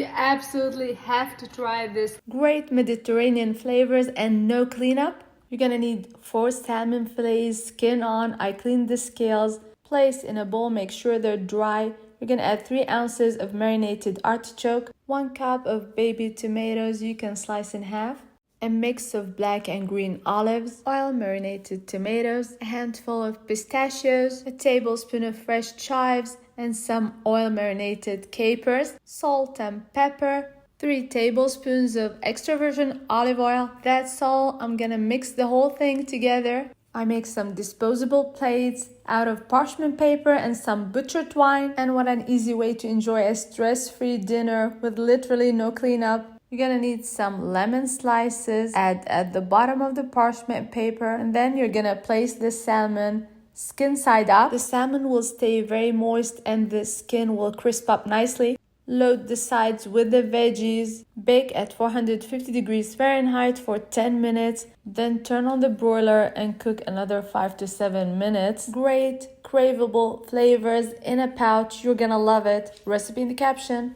You absolutely have to try this. Great Mediterranean flavors and no cleanup. You're gonna need 4 salmon fillets, skin on. I cleaned the scales. Place in a bowl, make sure they're dry. You're gonna add 3 ounces of marinated artichoke, 1 cup of baby tomatoes you can slice in half, a mix of black and green olives, oil marinated tomatoes, a handful of pistachios, a tablespoon of fresh chives, and some oil marinated capers, salt and pepper, 3 tablespoons of extra virgin olive oil. That's all. I'm gonna mix the whole thing together. I make some disposable plates out of parchment paper and some butcher twine. And what an easy way to enjoy a stress-free dinner with literally no cleanup. You're gonna need some lemon slices at the bottom of the parchment paper, and then you're gonna place the salmon skin side up. The salmon will stay very moist and the skin will crisp up nicely. Load the sides with the veggies. Bake at 450 degrees Fahrenheit for 10 minutes. Then turn on the broiler and cook another 5 to 7 minutes. Great, craveable flavors in a pouch. You're gonna love it. Recipe in the caption.